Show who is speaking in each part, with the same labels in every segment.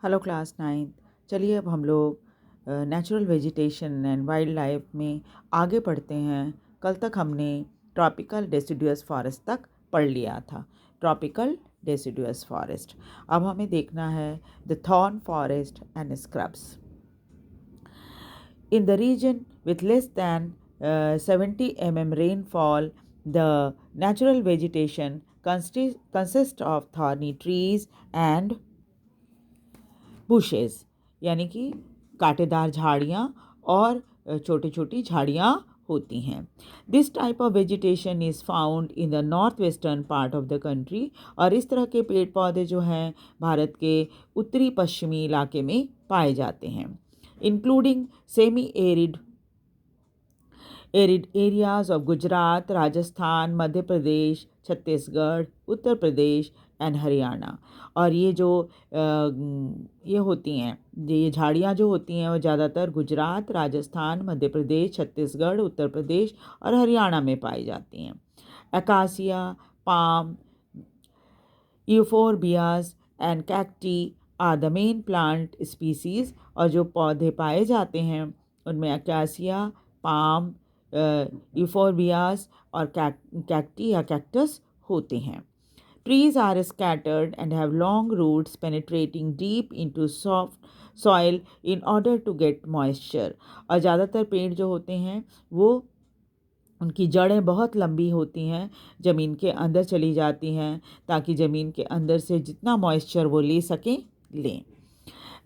Speaker 1: Hello class 9। चलिए अब हम लोग natural vegetation and wild life में आगे पढ़ते हैं। कल तक हमने ट्रॉपिकल डेसिडुअस फॉरेस्ट तक पढ़ लिया था। ट्रॉपिकल डेसिडुअस फॉरेस्ट, अब हमें देखना है the thorn forest and scrubs. In the region with less than 70 mm rainfall, the natural vegetation consists of thorny trees and bushes, यानी कि कांटेदार झाड़ियाँ और छोटी छोटी झाड़ियाँ होती हैं। This type of vegetation is found in the north western part of the country. और इस तरह के पेड़ पौधे जो हैं भारत के उत्तरी पश्चिमी इलाके में पाए जाते हैं, including semi arid areas of Gujarat, Rajasthan, Madhya Pradesh, Chhattisgarh, Uttar Pradesh and Haryana. और ये होती हैं, ये झाड़ियाँ जो होती हैं वो ज़्यादातर गुजरात, राजस्थान, मध्य प्रदेश, छत्तीसगढ़, उत्तर प्रदेश और हरियाणा में पाई जाती हैं। Acacia, palm, euphorbias and cacti are the main plant species. और जो पौधे पाए जाते हैं उनमें अकासिया, पाम, यूफोरबियाज और कैक्टी या कैक्टस होते हैं। Trees are scattered and have long roots penetrating deep into soft soil in order to get moisture। और ज़्यादातर पेड़ जो होते हैं वो उनकी जड़ें बहुत लंबी होती हैं, ज़मीन के अंदर चली जाती हैं ताकि ज़मीन के अंदर से जितना मॉइस्चर वो ले सकें लें।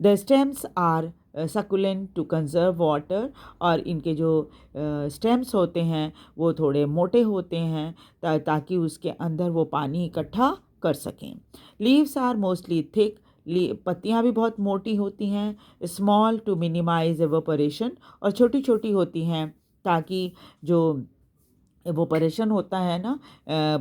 Speaker 1: The stems are succulent to conserve water. और इनके जो स्टेम्स होते हैं वो थोड़े मोटे होते हैं ताकि उसके अंदर वो पानी इकट्ठा कर सकें। Leaves are mostly thick. पत्तियाँ भी बहुत मोटी होती हैं। Small to minimize evaporation. और छोटी छोटी होती हैं ताकि जो एवोपरेशन होता है ना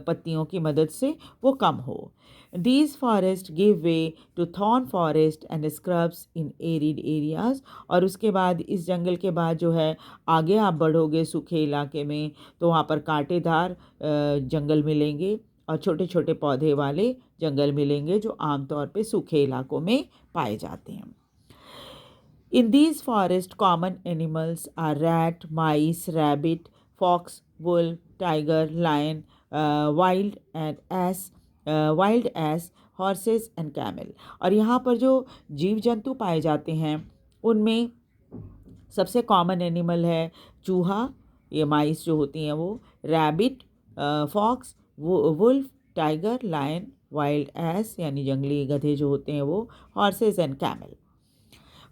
Speaker 1: पत्तियों की मदद से, वो कम हो। These forests give way to thorn forest and scrubs in arid areas। और उसके बाद इस जंगल के बाद जो है आगे आप बढ़ोगे सूखे इलाके में तो वहाँ पर कांटेदार जंगल मिलेंगे और छोटे छोटे पौधे वाले जंगल मिलेंगे जो आमतौर पे सूखे इलाकों में पाए जाते हैं। In these forests, common animals are rat, mice, rabbit, fox, wolf, tiger, lion, wild ass, horses and camel। और यहाँ पर जो जीव जंतु पाए जाते हैं उनमें सबसे कॉमन एनिमल है चूहा, ये माइस जो होती हैं वो, rabbit, fox, wolf, tiger, lion, wild ass यानी जंगली गधे जो होते हैं वो, हॉर्सेस एंड कैमल।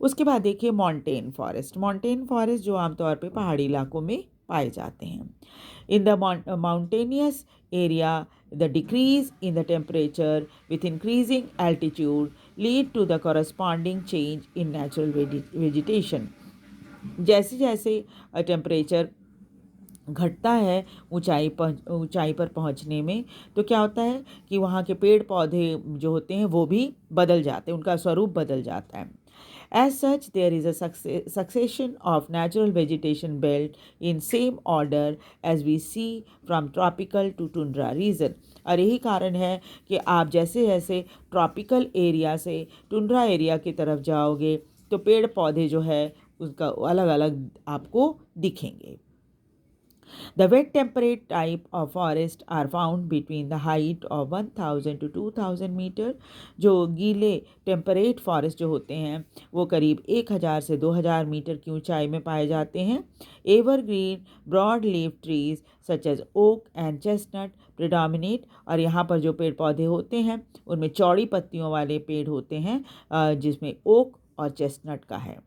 Speaker 1: उसके बाद देखिए मॉन्टेन फॉरेस्ट। मॉन्टेन फॉरेस्ट जो आमतौर पे पहाड़ी इलाकों में पाए जाते हैं। In the mountainous area the decrease in the temperature with increasing altitude lead to the corresponding change in natural vegetation. जैसे जैसे टेम्परेचर घटता है ऊंचाई पर पहुंचने में, तो क्या होता है कि वहाँ के पेड़ पौधे जो होते हैं वो भी बदल जाते हैं, उनका स्वरूप बदल जाता है। As such, there is a succession of natural vegetation belt in same order as we see from tropical to tundra region। और यही कारण है कि आप जैसे जैसे ट्रॉपिकल एरिया से टुंड्रा एरिया की तरफ जाओगे तो पेड़ पौधे जो है उसका अलग अलग आपको दिखेंगे। The wet temperate type of forest are found between the height of 1000 to 2000 metre. जो गीले टेम्परेट फॉरेस्ट जो होते हैं वो करीब 1000 से 2000 मीटर की ऊंचाई में पाए जाते हैं। Evergreen broad leaf trees such as oak and chestnut predominate. और यहाँ पर जो पेड़ पौधे होते हैं उनमें चौड़ी पत्तियों वाले पेड़ होते हैं जिसमें ओक और चेस्टनट का है।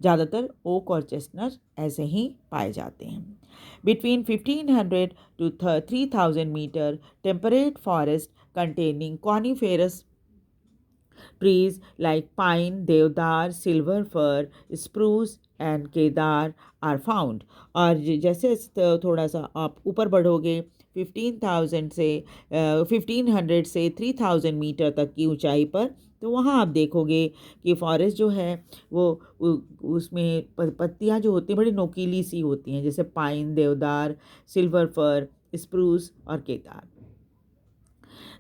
Speaker 1: ज़्यादातर ओक और चेस्टनट ऐसे ही पाए जाते हैं। Between 1500 to 3000 meter temperate forest containing coniferous trees like pine, deodar, silver fir, spruce and kedar are found। और जैसे थोड़ा सा आप ऊपर बढ़ोगे 1500 से 3000 मीटर तक की ऊंचाई पर, तो वहाँ आप देखोगे कि फॉरेस्ट जो है वो उसमें पत्तियाँ जो होती हैं बड़ी नोकीली सी होती हैं, जैसे पाइन, देवदार, सिल्वर फर, स्प्रूस और Kedar.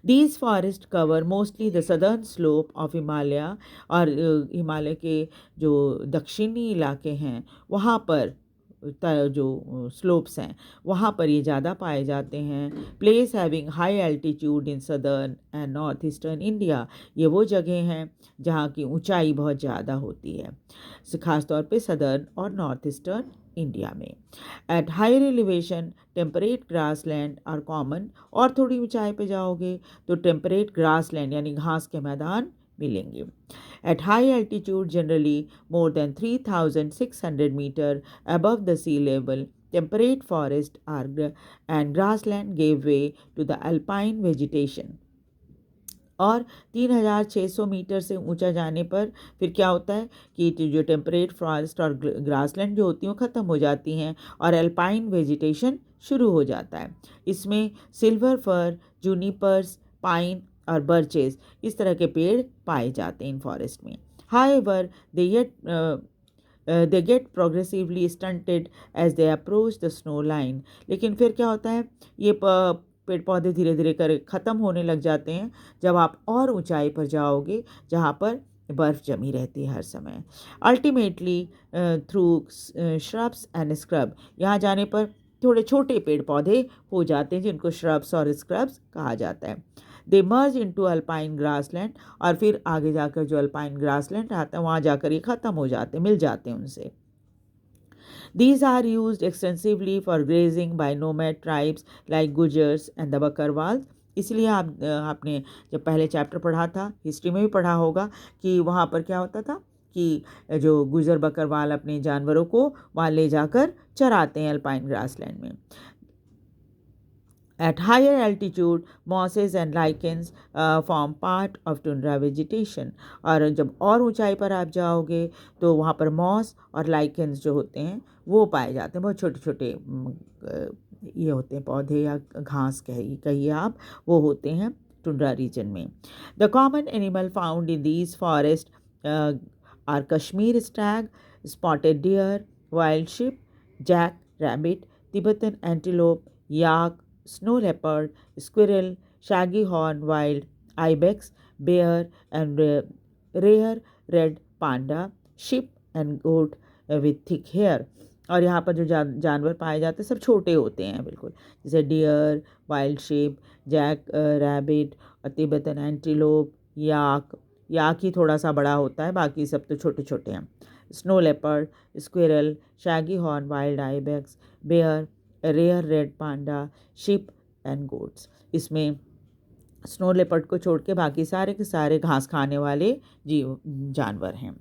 Speaker 1: These forests cover mostly the southern slope of Himalaya, और हिमालय के जो दक्षिणी इलाके हैं वहाँ पर जो स्लोप्स हैं वहाँ पर ये ज़्यादा पाए जाते हैं। Place having high altitude in southern and north eastern India, ये वो जगह हैं जहाँ की ऊंचाई बहुत ज़्यादा होती है, ख़ासतौर पे सदर्न और नॉर्थ ईस्टर्न इंडिया में। At higher elevation temperate grassland are common, और थोड़ी ऊंचाई पे जाओगे तो टेम्परेट ग्रास लैंड यानी घास के मैदान मिलेंगे। At high altitude, generally more than 3,600 meter above the sea level, temperate forest and grassland gave way to the alpine vegetation. और 3,600 मीटर से ऊंचा जाने पर फिर क्या होता है कि जो टेम्परेट फॉरेस्ट और ग्रासलैंड जो होती हैं वो ख़त्म हो जाती हैं और अल्पाइन वेजिटेशन शुरू हो जाता है। इसमें सिल्वर फर, जूनिपर्स, पाइन और बर्चेस इस तरह के पेड़ पाए जाते हैं इन फॉरेस्ट में। However they get progressively stunted as they approach the snow line, लेकिन फिर क्या होता है ये पेड़ पौधे धीरे धीरे कर ख़त्म होने लग जाते हैं जब आप और ऊंचाई पर जाओगे जहाँ पर बर्फ़ जमी रहती है हर समय। Ultimately through shrubs and scrub, यहाँ जाने पर थोड़े छोटे पेड़ पौधे हो जाते हैं जिनको श्रब्स और स्क्रब्स कहा जाता है। दे मर्ज इनटू अल्पाइन ग्रासलैंड, और फिर आगे जाकर जो अल्पाइन ग्रासलैंड आता है वहाँ जाकर ये ख़त्म हो जाते मिल जाते हैं उनसे। These are used extensively for grazing by nomad tribes like Gujars and the Bakarwals. इसलिए आपने जब पहले चैप्टर पढ़ा था, हिस्ट्री में भी पढ़ा होगा कि वहाँ पर क्या होता था कि जो गुजर बकरवाल अपने जानवरों को वहाँ ले जाकर चराते हैं अल्पाइन ग्रासलैंड में। At higher altitude, mosses and lichens form part of tundra vegetation. और जब और ऊंचाई पर आप जाओगे तो वहाँ पर मॉस और लाइकेंस जो होते हैं वो पाए जाते हैं। बहुत छोटे छोटे ये होते हैं पौधे या घास कहिए आप, वो होते हैं टुंड्रा रीजन में। The common animal found in these forest are Kashmir stag, spotted deer, wild sheep, jack rabbit, Tibetan antelope, yak, snow leopard, squirrel, shaggy horn wild, ibex, bear and rare red panda, sheep and goat with thick hair। और यहाँ पर जो जानवर पाए जाते हैं सब छोटे होते हैं बिल्कुल, जैसे deer, wild sheep, jack rabbit और तिब्बतन एंटीलोप, याक ही थोड़ा सा बड़ा होता है, बाकी सब तो छोटे छोटे हैं। Snow leopard, squirrel, shaggy horn wild ibex, bear, rare red panda, sheep and goats. इसमें स्नो लेपर्ड को छोड़ के बाकी सारे के सारे घास खाने वाले जानवर हैं।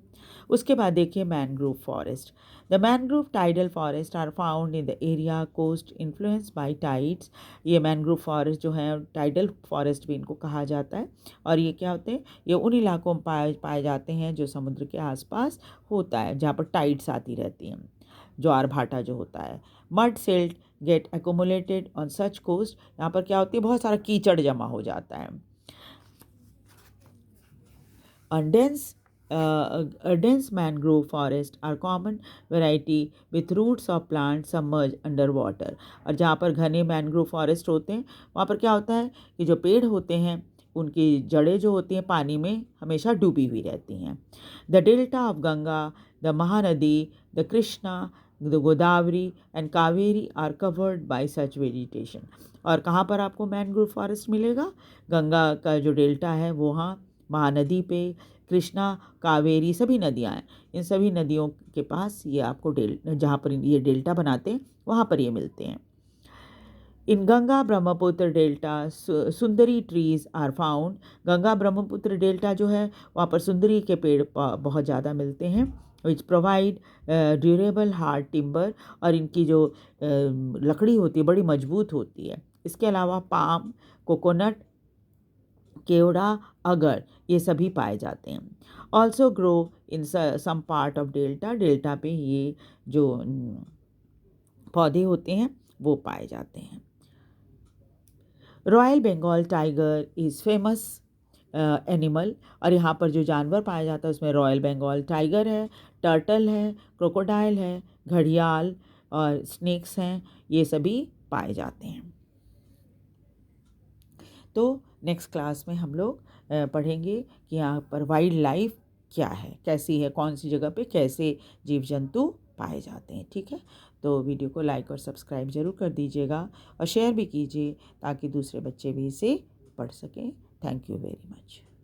Speaker 1: उसके बाद देखिए mangrove forest. The mangrove tidal forest are found in the area coast influence by tides. ये मैनग्रोव फॉरेस्ट जो है टाइडल फॉरेस्ट भी इनको कहा जाता है, और ये क्या होते हैं, ये उन इलाकों में पाए जाते हैं जो समुद्र के आसपास होता है, जहाँ पर टाइड्स आती रहती हैं, ज्वार भाटा जो होता है। Mud silt get accumulated on such coast, यहाँ पर क्या होती है बहुत सारा कीचड़ जमा हो जाता है। Dense mangrove forests are common variety with roots of plants submerged under water। और जहाँ पर घने मैनग्रोव फॉरेस्ट होते हैं वहाँ पर क्या होता है कि जो पेड़ होते हैं उनकी जड़ें जो होती हैं पानी में हमेशा डूबी हुई रहती हैं। The delta of Ganga, the Mahanadi, the Krishna, the Godavari and Kaveri are covered by such vegetation. और कहाँ पर आपको मैनग्रोव फॉरेस्ट मिलेगा? गंगा का जो डेल्टा है वो वहाँ, महानदी पे, कृष्णा, कावेरी सभी नदियाँ हैं, इन सभी नदियों के पास ये आपको जहाँ पर ये डेल्टा बनाते हैं वहाँ पर ये मिलते हैं। In Ganga Brahmaputra delta sundari trees are found. Ganga Brahmaputra delta जो है वहाँ पर सुंदरी के पेड़ बहुत ज़्यादा मिलते हैं, which provide durable hard timber, और इनकी जो लकड़ी होती है बड़ी मजबूत होती है। इसके अलावा पाम, कोकोनट, केवड़ा, अगर ये सभी पाए जाते हैं। Also grow in some part of delta, delta पे ये जो पौधे होते हैं वो पाए जाते हैं। Royal Bengal tiger is famous animal, और यहाँ पर जो जानवर पाया जाता है उसमें रॉयल बंगाल टाइगर है, टर्टल है, क्रोकोडाइल है, घड़ियाल और स्नेक्स हैं, ये सभी पाए जाते हैं। तो नेक्स्ट क्लास में हम लोग पढ़ेंगे कि यहाँ पर वाइल्ड लाइफ क्या है, कैसी है, कौन सी जगह पे कैसे जीव जंतु पाए जाते हैं। ठीक है, तो वीडियो को लाइक और सब्सक्राइब ज़रूर कर दीजिएगा और शेयर भी कीजिए ताकि दूसरे बच्चे भी इसे पढ़ सकें। Thank you very much.